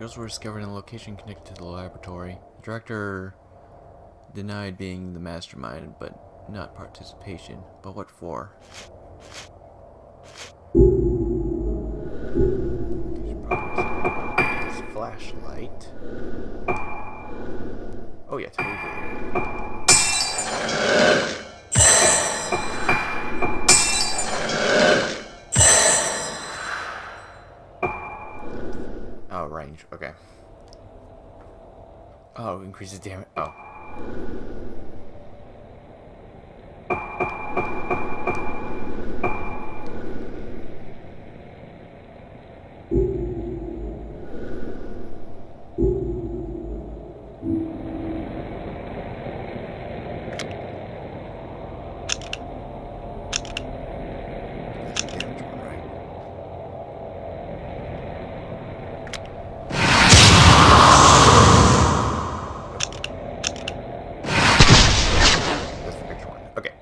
materials were discovered in a location connected to the laboratory. The director denied being the mastermind, but not participation. But what for? This flashlight. Oh yeah, totally. Oh, range. Okay. Oh, increases damage. Oh.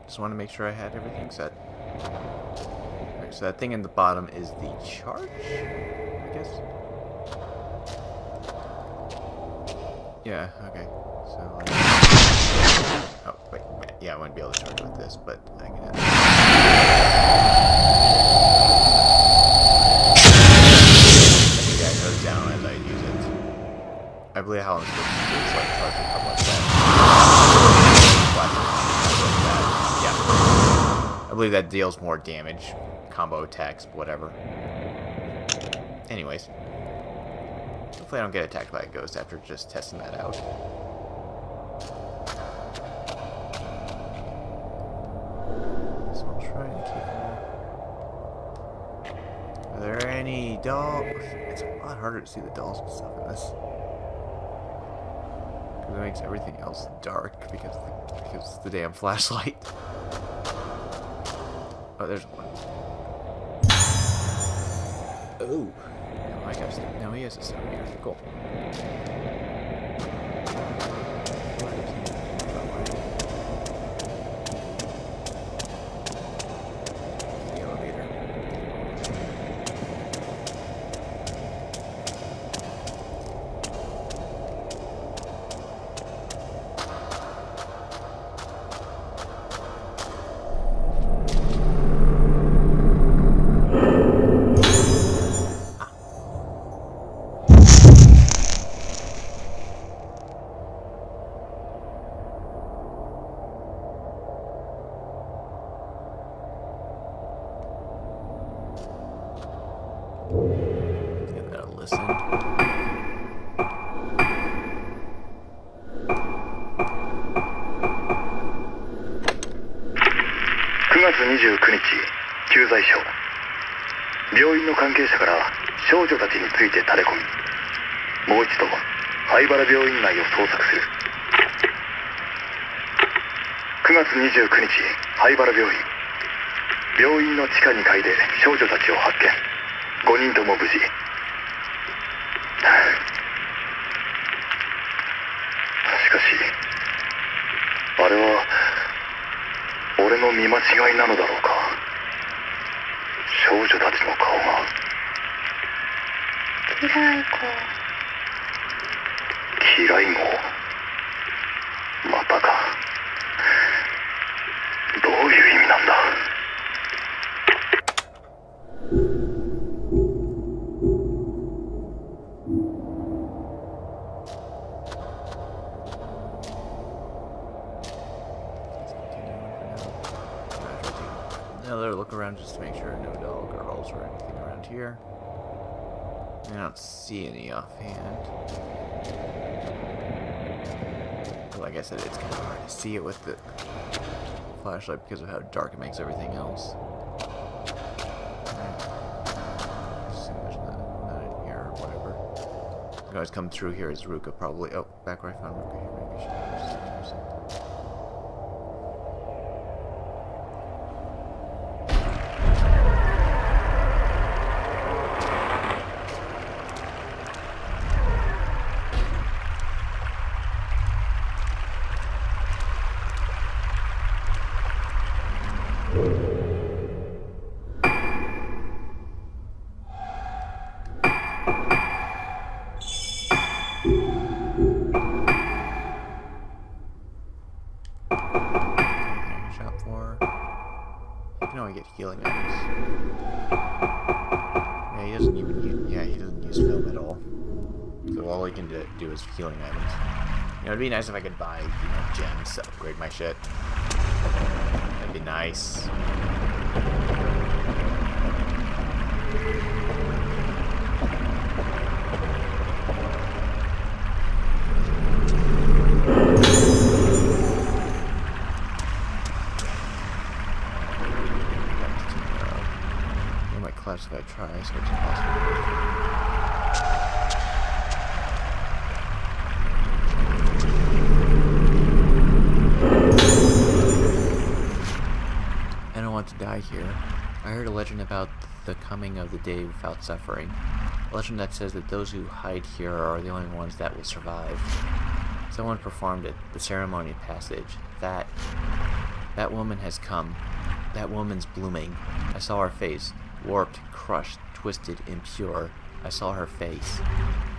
Just want to make sure I had everything set. Alright, so that thing in the bottom is the charge, I guess? Yeah, okay. So, oh, wait, yeah, I wouldn't be able to charge with this, but I can have yeah, it goes down as I use it. I believe how I'm supposed to do is like charge it up like that. I believe that deals more damage. Combo attacks, whatever. Anyways. Hopefully I don't get attacked by a ghost after just testing that out. So I'll try and keep them. Are there any dolls? It's a lot harder to see the dolls and stuff in this. Because it makes everything else dark because it's the damn flashlight. Oh, there's one. Oh. Now I guess. Now he has a stone here. Cool. The elevator. Give that a listen. 9月29日、駐在所。病院の関係者から少女たちについて垂れ込み、もう一度灰原病院内を捜索する。9月29日、灰原病院。病院の地下2階で少女たちを発見。5人とも無事。しかし、あれは俺の見間違いなのだろうか。少女たちの顔が。嫌い子。嫌い子。またか。どういう意味なんだ。Another look around just to make sure no doll girls or anything around here. I don't see any offhand. But like I said, it's kind of hard to see it with the flashlight because of how dark it makes everything else. Just imagine that not in here or whatever. You can always come through here as Ruka probably. Oh, back where I found Ruka here. Maybe she knows something. healing items. Yeah, he doesn't even use, he doesn't use film at all. So all he can do is healing items. You know, it'd be nice if I could buy, gems to upgrade my shit. That'd be nice. What might collapse if I try, so it's possible. To die here. I heard a legend about the coming of the day without suffering. A legend that says that those who hide here are the only ones that will survive. Someone performed it, the ceremony of passage. That woman has come. That woman's blooming. I saw her face, warped, crushed, twisted, impure. I saw her face.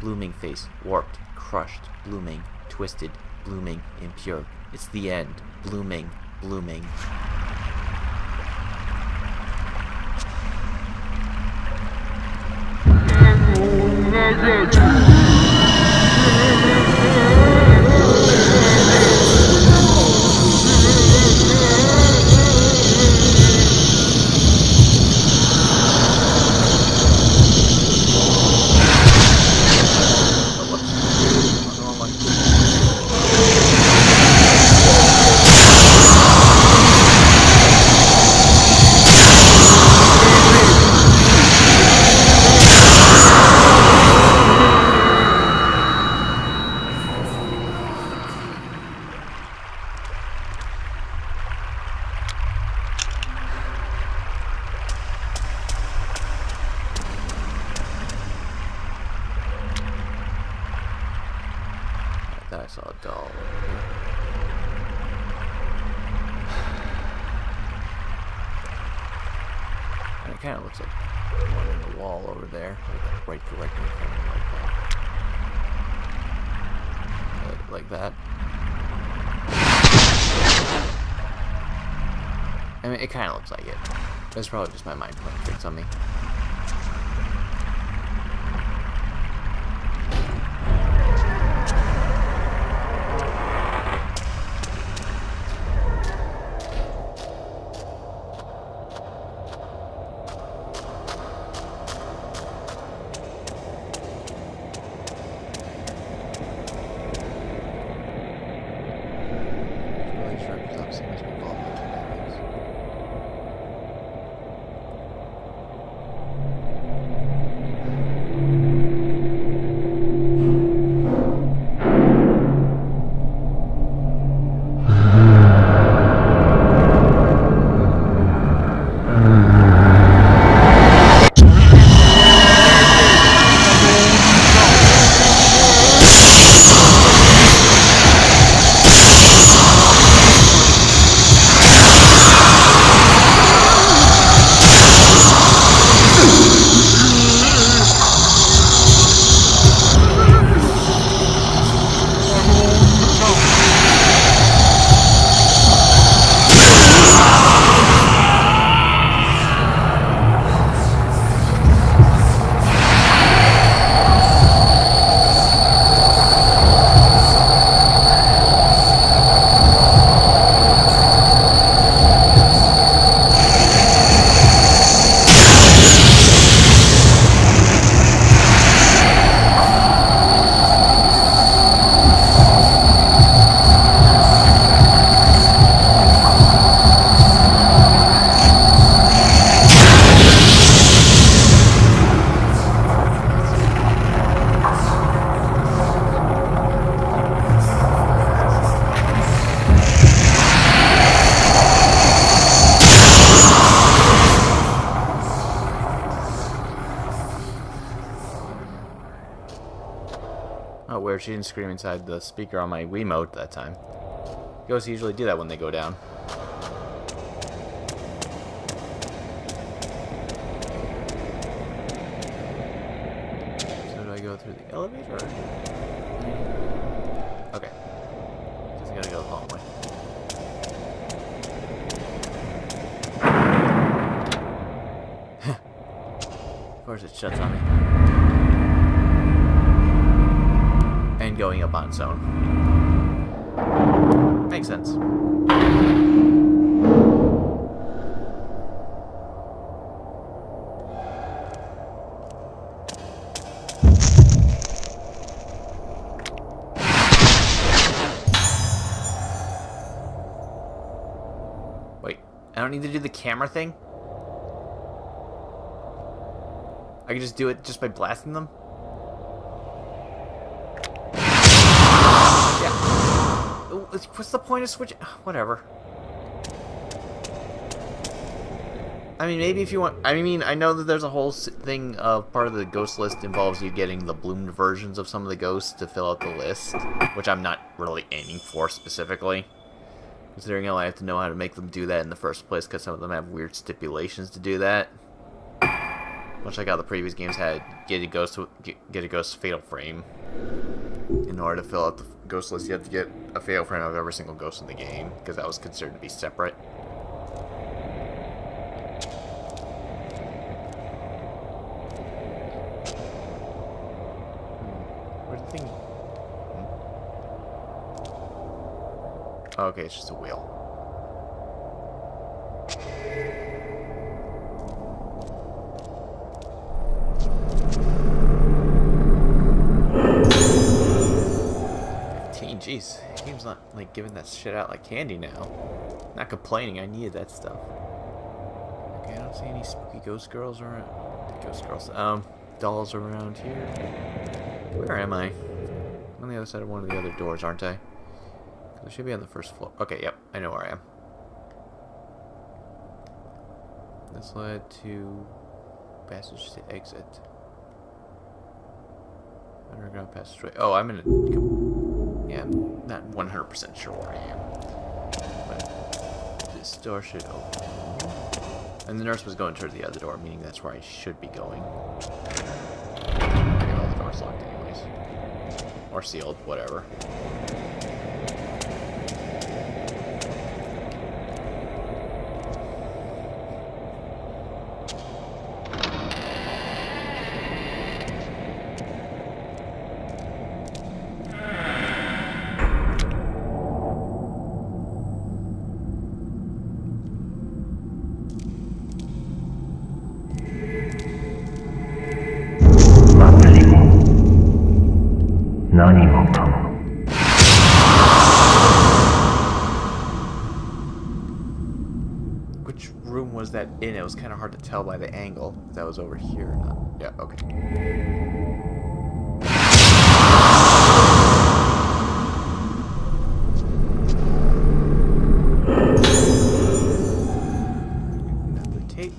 Blooming face, warped, crushed, blooming, twisted, blooming, impure. It's the end. Blooming, blooming. I saw a doll over here. And it kind of looks like one in the wall over there, right directly in front of me, like that. I mean, it kind of looks like it. That's probably just my mind playing tricks on me. Oh, weird, she didn't scream inside the speaker on my Wiimote that time. Ghosts usually do that when they go down. So do I go through the elevator? Okay. Just gotta go the long way. course it shuts on me. And going up on its own. Makes sense. Wait, I don't need to do the camera thing? I can just do it just by blasting them? Yeah. What's the point of switching? Whatever. I mean, maybe if you want... I mean, I know that there's a whole thing of part of the ghost list involves you getting the bloomed versions of some of the ghosts to fill out the list, which I'm not really aiming for specifically. Considering how I have to know how to make them do that in the first place, because some of them have weird stipulations to do that. Much like how the previous games had get a ghost fatal frame. In order to fill out the ghost list, you have to get a fatal frame of every single ghost in the game, because that was considered to be separate. Where's the thing? Oh, okay, it's just a wheel. Jeez, the game's not like giving that shit out like candy now. Not complaining, I needed that stuff. Okay, I don't see any spooky ghost girls around. Dolls around here. Where am I? I'm on the other side of one of the other doors, aren't I? I should be on the first floor. Okay, yep, I know where I am. This led to passage to exit. Underground passageway. Oh, I'm in a... Yeah, I'm not 100% sure where I am. But this door should open. And the nurse was going towards the other door, meaning that's where I should be going. Okay, well, the door's locked anyways. Or sealed, whatever. Which room was that in? It was kind of hard to tell by the angle if that was over here or not. Yeah, okay. Another tape.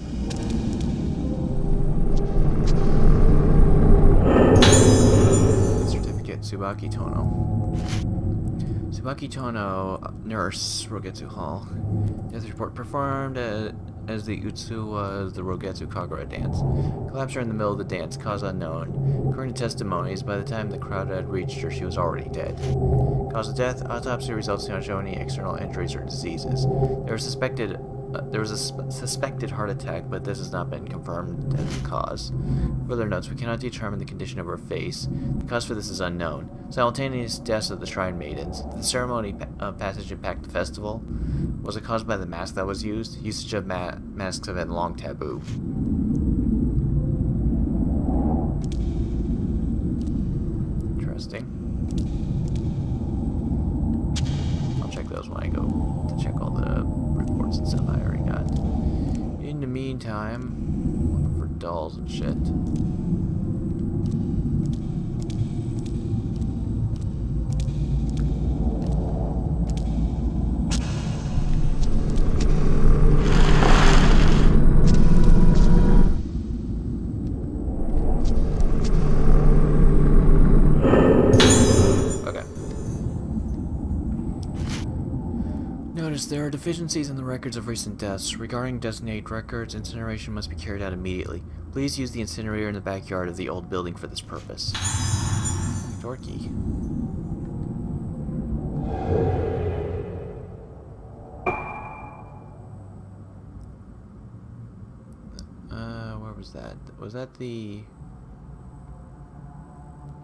Certificate, Tsubaki Tono. Tsubaki Tono, nurse, Rogetsu Hall. Death report performed as the Utsu was the Rogetsu Kagura dance. Collapsed her in the middle of the dance, cause unknown. According to testimonies, by the time the crowd had reached her, she was already dead. Cause of death, autopsy results do not show any external injuries or diseases. There was a suspected heart attack, but this has not been confirmed as the cause. Further notes, we cannot determine the condition of her face. The cause for this is unknown. Simultaneous deaths of the Shrine Maidens. The ceremony passage impact the festival. Was it caused by the mask that was used? Usage of masks have been long taboo. Interesting. I'll check those when I go to check all the reports and stuff I already got. In the meantime, looking for dolls and shit. There are deficiencies in the records of recent deaths. Regarding designated records, incineration must be carried out immediately. Please use the incinerator in the backyard of the old building for this purpose. Dorky. Where was that? Was that the...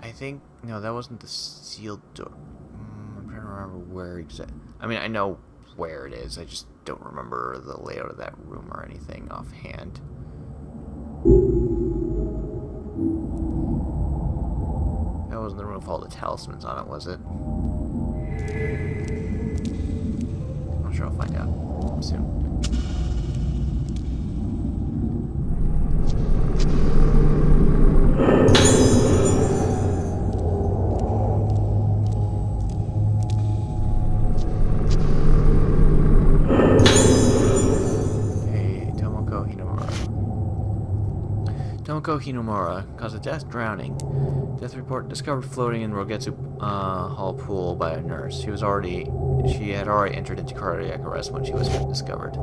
I think... No, that wasn't the sealed door. I'm trying to remember where exactly... I mean, I know where it is. I just don't remember the layout of that room or anything offhand. That wasn't the room with all the talismans on it, was it? I'm sure I'll find out soon. Tomoko Hinomura caused a death drowning. Death report discovered floating in Rogetsu Hall pool by a nurse. She had already entered into cardiac arrest when she was discovered.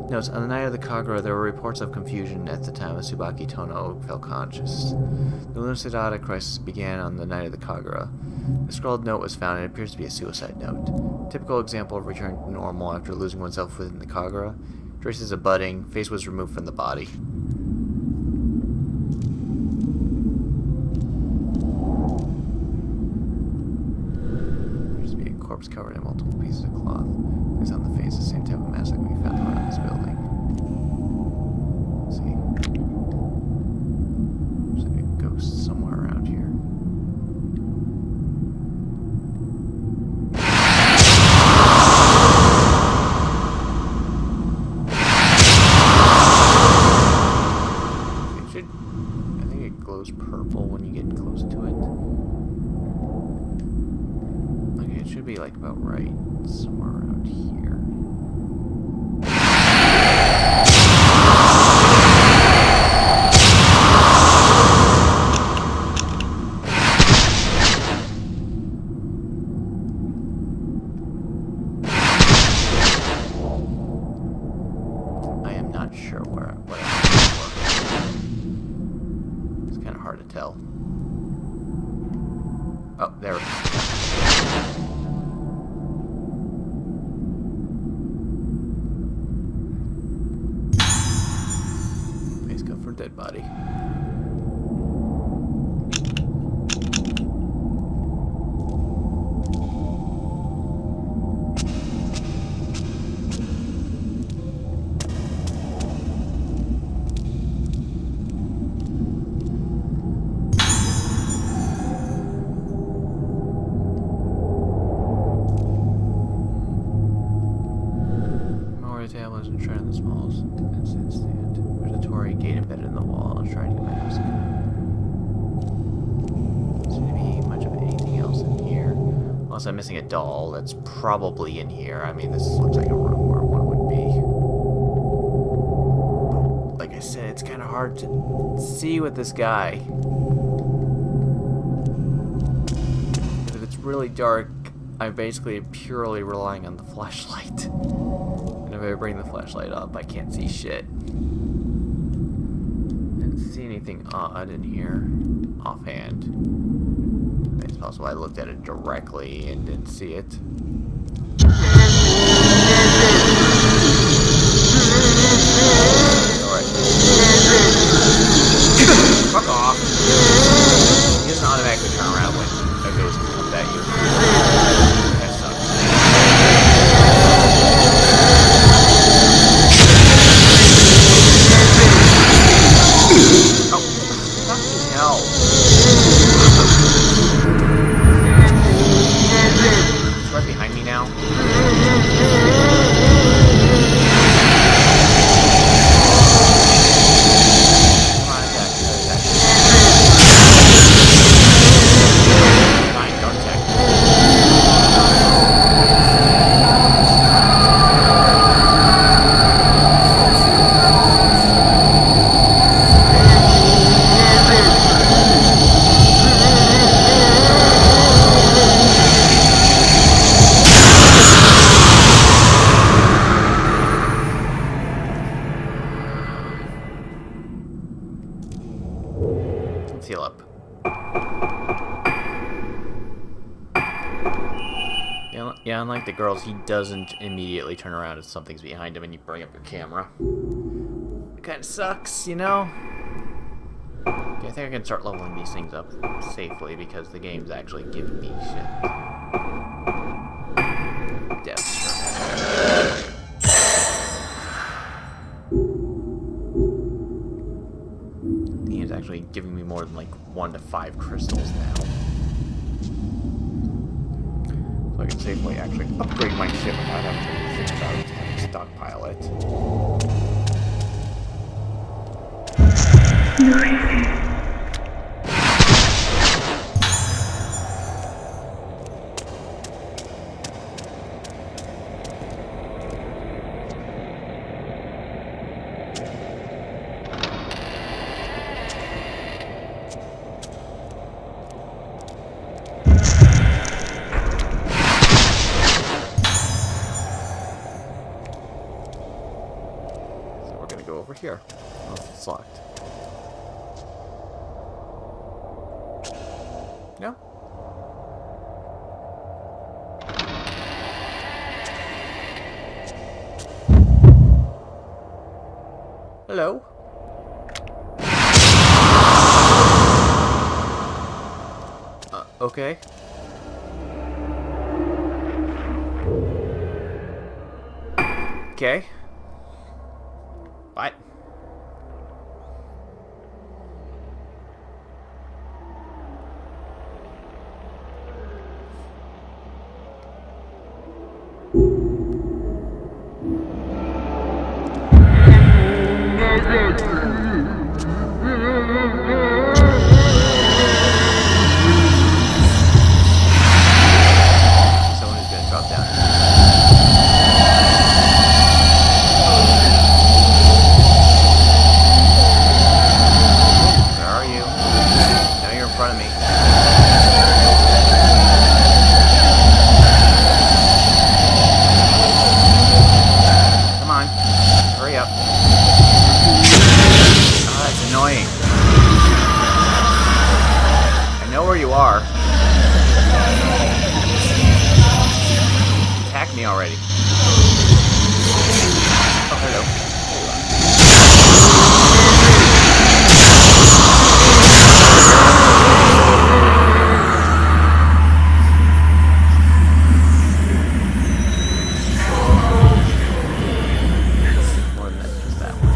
Notes, on the night of the Kagura, there were reports of confusion at the time Tsubaki Tono fell conscious. The Lucidata crisis began on the night of the Kagura. A scrawled note was found and it appears to be a suicide note. Typical example of returning to normal after losing oneself within the Kagura. Traces of budding, face was removed from the body. Corpse covered in multiple pieces of cloth. It's on the face, the same type of mask that we found around this building. Let's see. There's a ghost somewhere around here. I think it glows purple when you get close to it. It should be like about right somewhere around here. I am not sure what I'm looking for. It's kind of hard to tell. Oh, there it is. Dead body. Memorial tablets and shrine of the smalls. Instant stand. There's a Torii gate embedded in the wall and shrine mask. Doesn't seem to be much of anything else in here. Unless I'm missing a doll, that's probably in here. I mean, this looks like a room where one would be. But like I said, it's kind of hard to see with this guy. If it's really dark, I'm basically purely relying on the flashlight. And if I bring the flashlight up, I can't see shit. Didn't see anything odd in here offhand. It's possible I looked at it directly and didn't see it. Alright. Fuck off! He doesn't automatically turn around when a ghost comes at you. That sucks. Oh, fucking hell. It's right behind me now. Come on, attack. Fine, don't attack. Heal up. Yeah, unlike the girls, he doesn't immediately turn around if something's behind him and you bring up your camera. It kind of sucks, you know? think I can start leveling these things up safely because the game's actually giving me shit. Depth, sure. The game's actually giving me more than like 1 to 5 crystals now. So I can safely actually upgrade my ship without having to think about having to stockpile it. Go over here. Oh, it's locked. No? Hello? Okay. Okay. What? Someone is gonna drop down. Already. Oh, hello. More than that, just that one.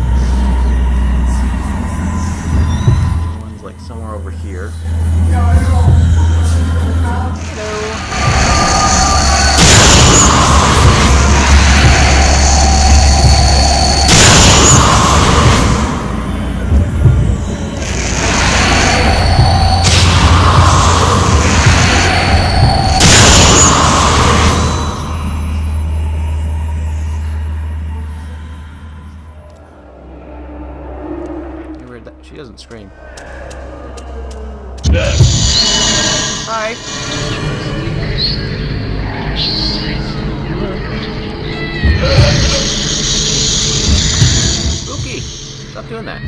The one's like somewhere over here. Hello. She doesn't scream. Hi. Spooky. Stop doing that.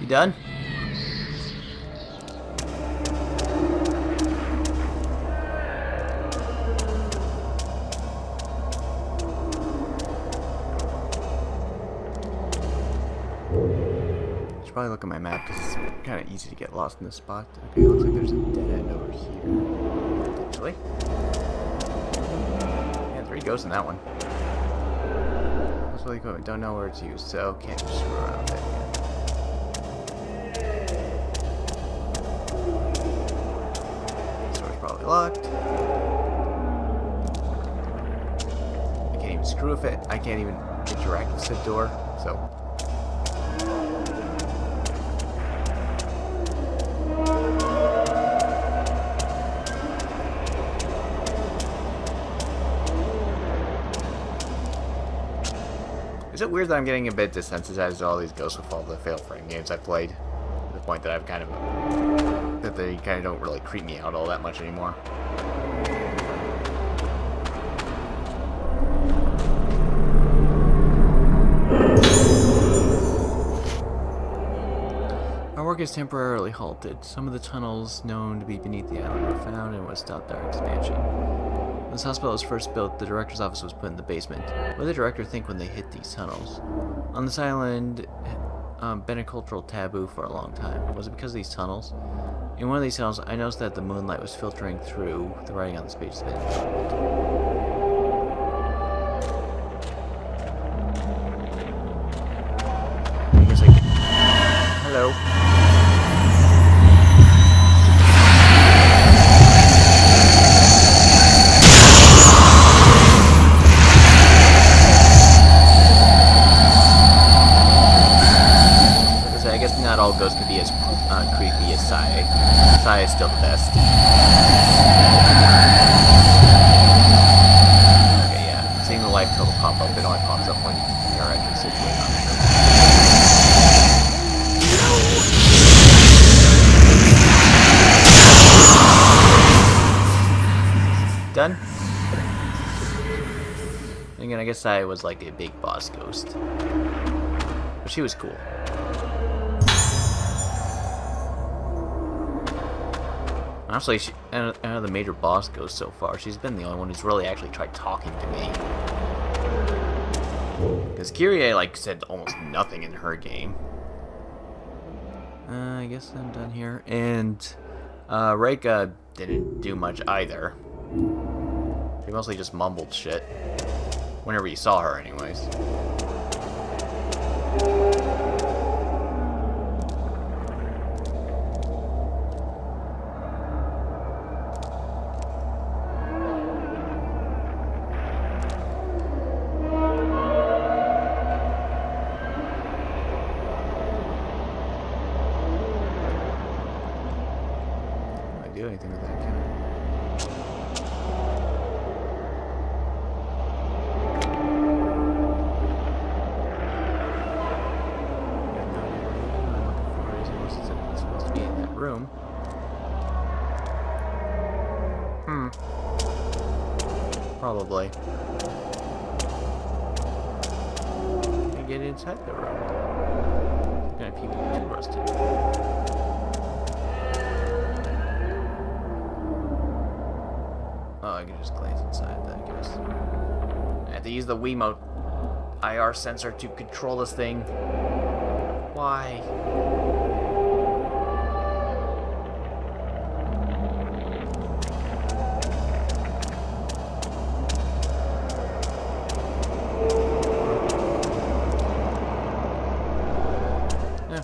Done? Should probably look at my map because it's kind of easy to get lost in this spot. Okay, looks like there's a dead end over here. Potentially. Yeah, 3 goes in that one. That's really cool. Don't know where it's used, so can't just screw around with it yet. Probably locked. I can't even screw with it. I can't even interact with the door, so. Is it weird that I'm getting a bit desensitized to all these Ghosts of all the Fatal Frame games I've played? To the point that I've kind of... that they kind of don't really creep me out all that much anymore. Our work is temporarily halted. Some of the tunnels known to be beneath the island were found and was stopped our expansion. When this hospital was first built, the director's office was put in the basement. What did the director think when they hit these tunnels? On this island, been a cultural taboo for a long time. Was it because of these tunnels? In one of these tunnels, I noticed that the moonlight was filtering through. The writing on this page has been I guess I can... Hello. I guess not all ghosts can be as creepy as Sai. Sai is still the best. Okay, yeah. Seeing the life total pop up, it only pops up when you're actually situated on it. Done? And again, I guess Sai was like a big boss ghost. But she was cool. Honestly, out of the major boss ghosts so far, she's been the only one who's really actually tried talking to me. Because Kyrie, like, said almost nothing in her game. I guess I'm done here. And Reika didn't do much either. She mostly just mumbled shit. Whenever you saw her, anyways. Do anything with that, can I? It's supposed to be in that room. Probably. Can I get inside the room? I'm gonna people too rusted. Oh, I can just glance inside that, I guess. I have to use the Wiimote IR sensor to control this thing. Why?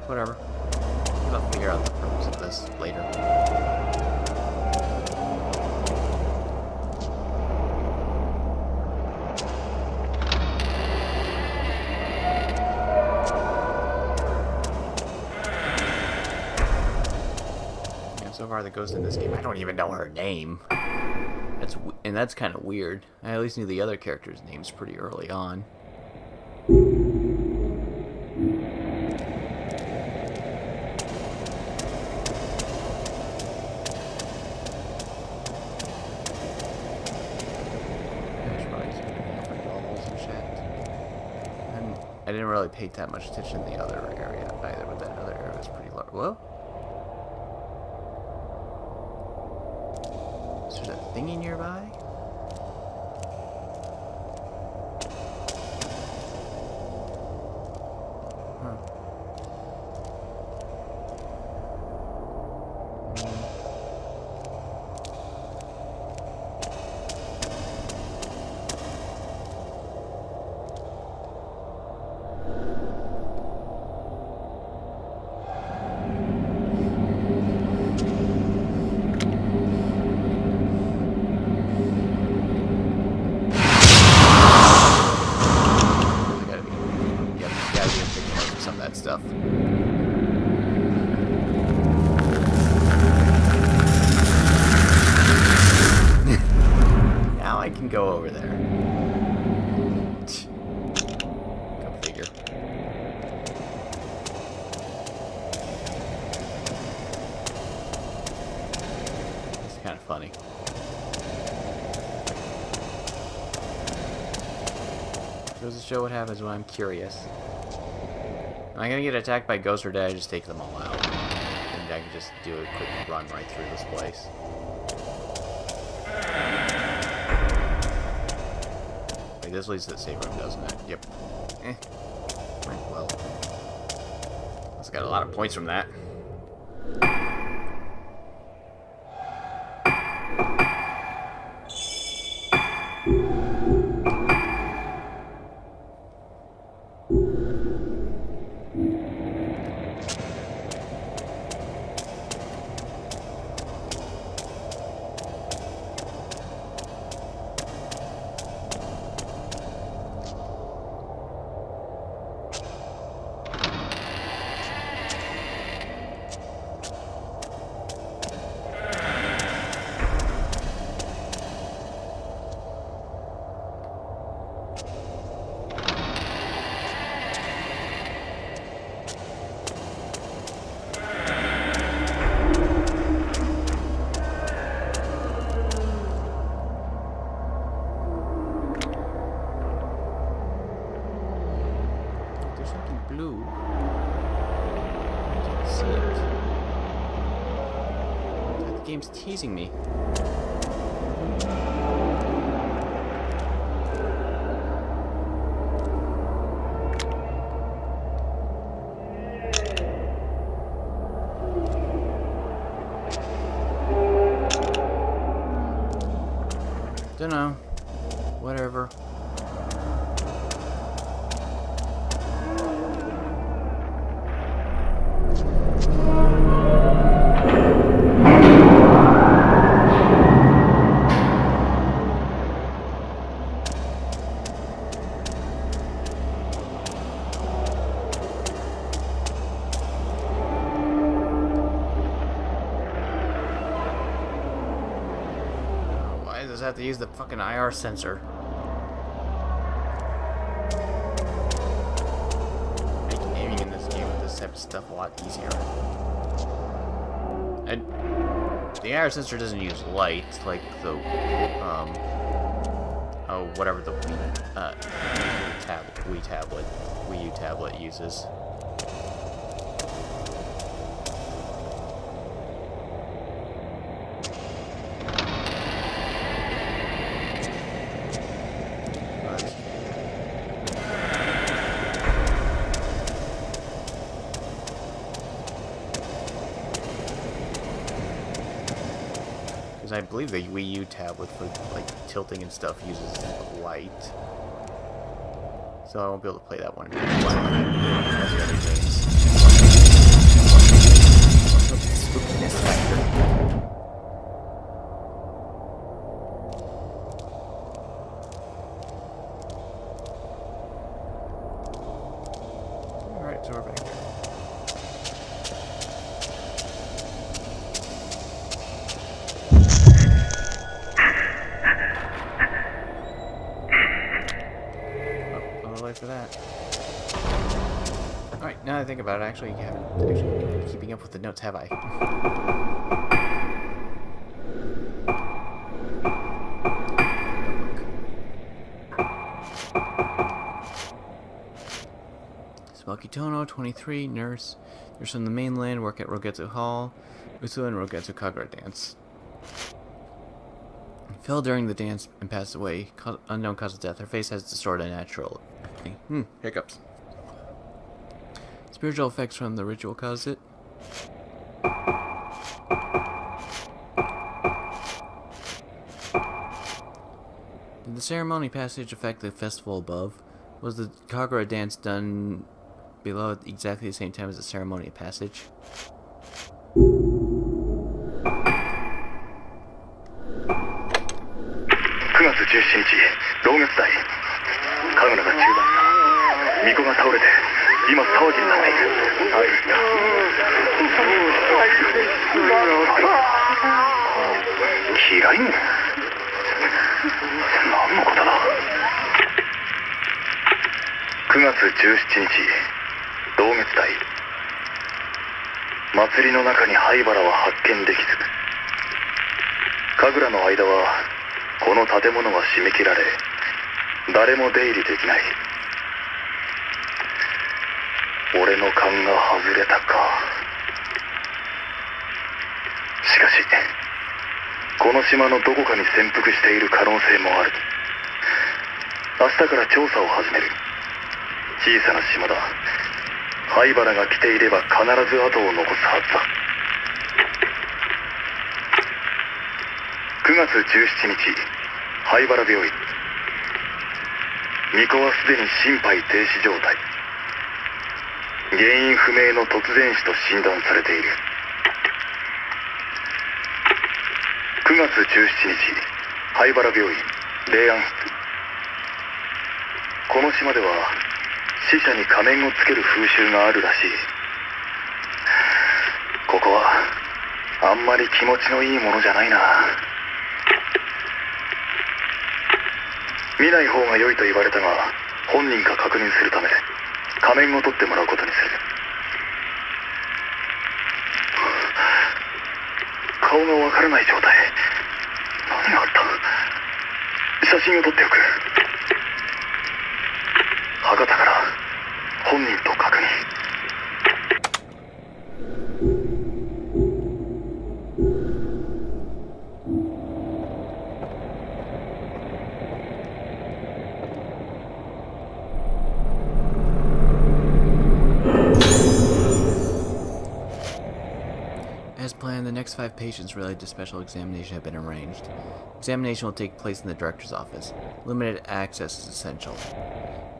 Whatever. I'll figure out the purpose of this later. So far, the ghost in this game, I don't even know her name. That's kind of weird. I at least knew the other characters' names pretty early on. I didn't really pay that much attention to the other area either, but that other area was pretty large. Whoa. Is there a thingy nearby? Huh. Stuff. Now I can go over there. Go figure. funny. Goes to show what happens when I'm curious. Am I gonna get attacked by ghosts, or did I just take them all out? And I can just do a quick run right through this place. Wait, this leads to the save room, doesn't it? Yep. Right, well. It's got a lot of points from that. Blue. I can't see it. The game's teasing me. Dunno. Whatever. Have to use the fucking IR sensor. Make aiming in this game with this type of stuff a lot easier. And the IR sensor doesn't use light like the whatever the Wii U tablet uses. I believe the Wii U tablet for like tilting and stuff uses light, so I won't be able to play that one. Spookiness factor. All right, so we're back here. For that. Alright, now that I think about it, I actually haven't been keeping up with the notes, have I? Smoky Tono, 23, nurse. Nurse from the mainland, work at Rogetsu Hall. Usu and Rogetsu Kagura dance. Fell during the dance and passed away. Unknown cause of death. Her face has distorted unnatural. Hiccups. Spiritual effects from the ritual caused it. Did the ceremony passage affect the festival above? Was the Kagura dance done below at exactly the same time as the ceremony of passage? 同月代神楽が中断した巫女が倒れて今騒ぎになっている嫌いも何のことだ9月17日同月代祭りの中に灰原は発見できず神楽の間はこの建物は締め切られ、誰も出入りできない。俺の勘が外れたか。しかしこの島のどこかに潜伏している可能性もある。明日から調査を始める。小さな島だ。灰原が来ていれば必ず後を残すはずだ。9月17日、灰原病院。巫女はすでに心肺停止状態。原因不明の突然死と診断されている。9月17日、灰原病院、霊安室。この島では死者に仮面をつける風習があるらしい。ここはあんまり気持ちのいいものじゃないな。見ない方が良いと言われたが、本人か確認するため仮面を取ってもらうことにする。顔がわからない状態。何があった？写真を撮っておく。博多から本人と確認。As planned, the next 5 patients related to special examination have been arranged. Examination will take place in the director's office. Limited access is essential.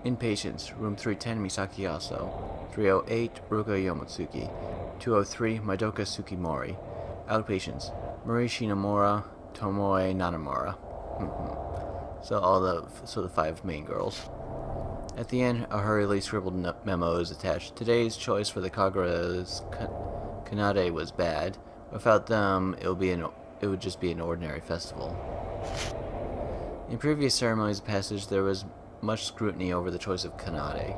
Inpatients, room 310 Misaki Aso, 308 Ruka Yomotsuki, 203 Madoka Tsukimori. Outpatients, Marie Shinamura, Tomoe Nanamura. So the 5 main girls. At the end, a hurriedly scribbled memo is attached. Today's choice for the Kagura's Kanade was bad. Without them, it would just be an ordinary festival. In previous ceremonies of passage, there was much scrutiny over the choice of Kanade,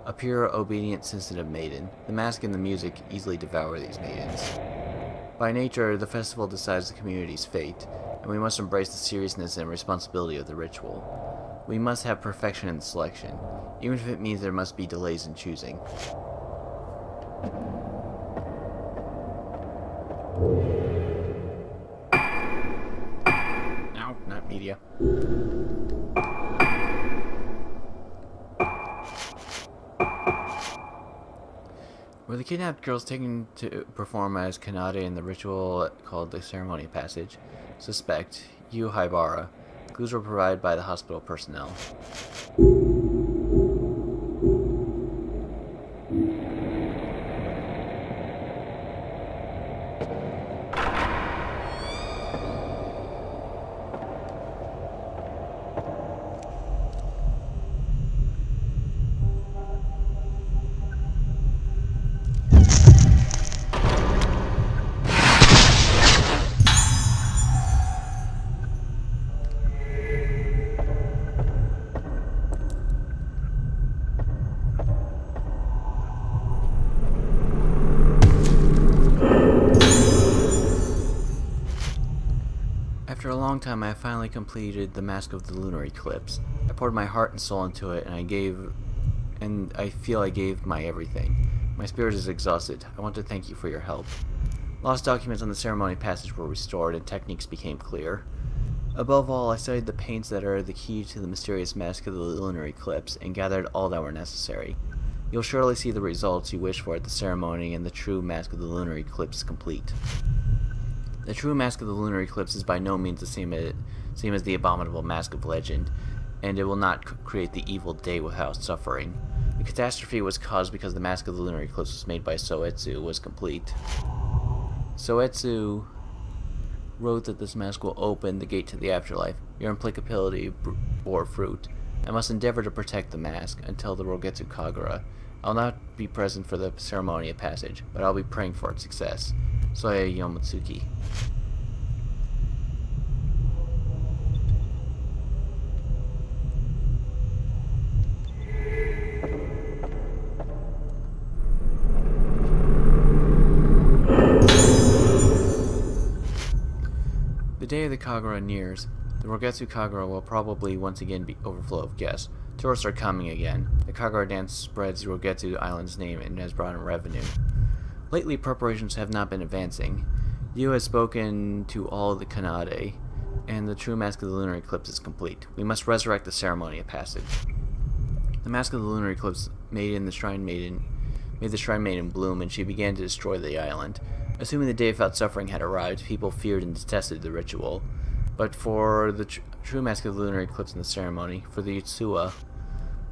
a pure, obedient, sensitive maiden. The mask and the music easily devour these maidens. By nature, the festival decides the community's fate, and we must embrace the seriousness and responsibility of the ritual. We must have perfection in the selection, even if it means there must be delays in choosing. No, not media. Were the kidnapped girls taken to perform as Kanade in the ritual called the Ceremony of Passage? Suspect, Yu Haibara. Clues were provided by the hospital personnel. After a long time, I finally completed the Mask of the Lunar Eclipse. I poured my heart and soul into it, and I feel I gave my everything. My spirit is exhausted. I want to thank you for your help. Lost documents on the ceremony passage were restored, and techniques became clear. Above all, I studied the paints that are the key to the mysterious Mask of the Lunar Eclipse, and gathered all that were necessary. You'll surely see the results you wish for at the ceremony, and the true Mask of the Lunar Eclipse complete. The true Mask of the Lunar Eclipse is by no means the same as the abominable Mask of Legend, and it will not create the evil day without suffering. The catastrophe was caused because the Mask of the Lunar Eclipse was made by Soetsu was complete. Soetsu wrote that this mask will open the gate to the afterlife. Your implacability bore fruit. I must endeavor to protect the mask until the world gets to Kagura. I'll not be present for the ceremony of passage, but I'll be praying for its success. Soya Yomotsuki. The day of the Kagura nears, the Rogetsu Kagura will probably once again be overflow of guests. Tourists are coming again. The Kagura dance spreads Rogetsu Island's name and has brought in revenue. Lately, preparations have not been advancing. Yu has spoken to all of the Kanade, and the true mask of the lunar eclipse is complete. We must resurrect the ceremony of passage. The mask of the lunar eclipse made the Shrine Maiden bloom, and she began to destroy the island. Assuming the day without suffering had arrived, people feared and detested the ritual. But for the true mask of the lunar eclipse in the ceremony, for the Utsuwa,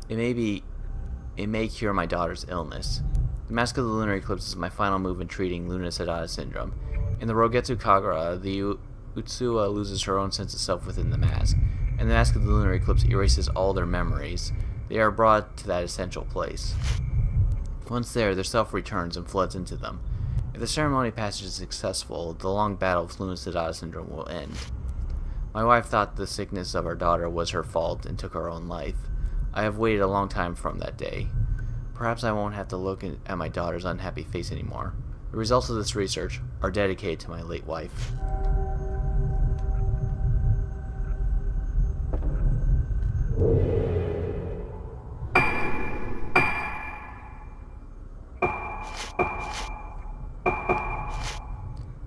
it may cure my daughter's illness. The mask of the lunar eclipse is my final move in treating Luna Sedata syndrome. In the Rogetsu Kagura, the Utsuwa loses her own sense of self within the mask, and the mask of the lunar eclipse erases all their memories. They are brought to that essential place. Once there, their self returns and floods into them. If the ceremony passage is successful, the long battle with Luna Sedata syndrome will end. My wife thought the sickness of our daughter was her fault and took her own life. I have waited a long time from that day. Perhaps I won't have to look at my daughter's unhappy face anymore. The results of this research are dedicated to my late wife.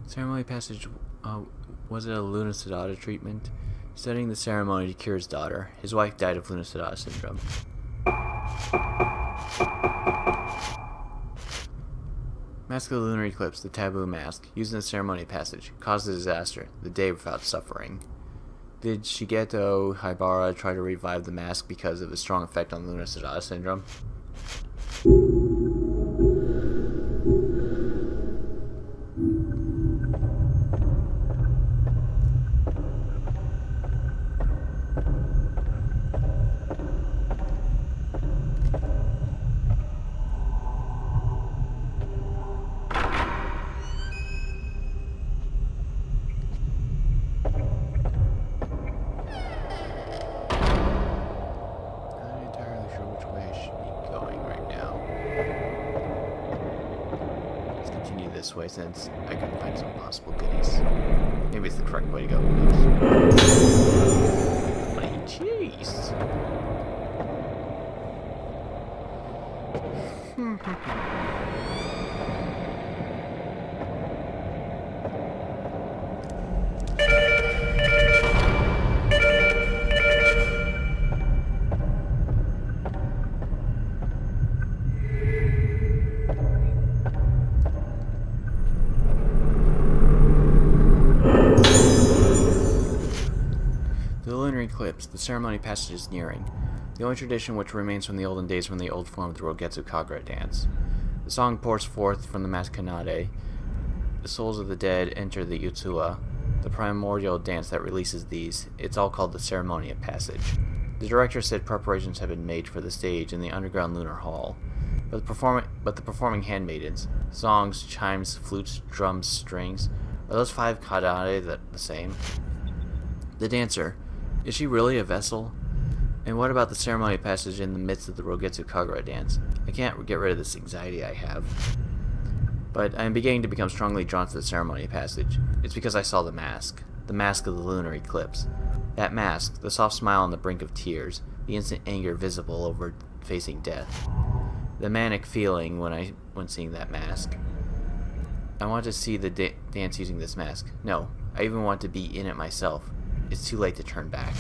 Ceremony passage, was it a Luna Sedata treatment? Studying the ceremony to cure his daughter. His wife died of Luna Sedata syndrome. Mask of the lunar eclipse, the taboo mask, used in the ceremony passage, caused the disaster, the day without suffering. Did Shigeto Haibara try to revive the mask because of its strong effect on Luna Sedata syndrome? This way since I couldn't find some possible goodies. Maybe it's the correct way to go. Who knows? Bloody jeez. Eclipse. The ceremony passage is nearing. The only tradition which remains from the olden days from the old form of the Rogetsu Kagura dance. The song pours forth from the masked Kanade. The souls of the dead enter the Utsuwa, the primordial dance that releases these. It's all called the ceremony of passage. The director said preparations have been made for the stage in the underground lunar hall. But the performing handmaidens, songs, chimes, flutes, drums, strings, are those 5 Kanade the same? The dancer, is she really a vessel? And what about the ceremony passage in the midst of the Rogetsu Kagura dance? I can't get rid of this anxiety I have. But I am beginning to become strongly drawn to the ceremony passage. It's because I saw the mask of the lunar eclipse. That mask, the soft smile on the brink of tears, the instant anger visible over facing death. The manic feeling when seeing that mask. I want to see the dance using this mask. No, I even want to be in it myself. It's too late to turn back.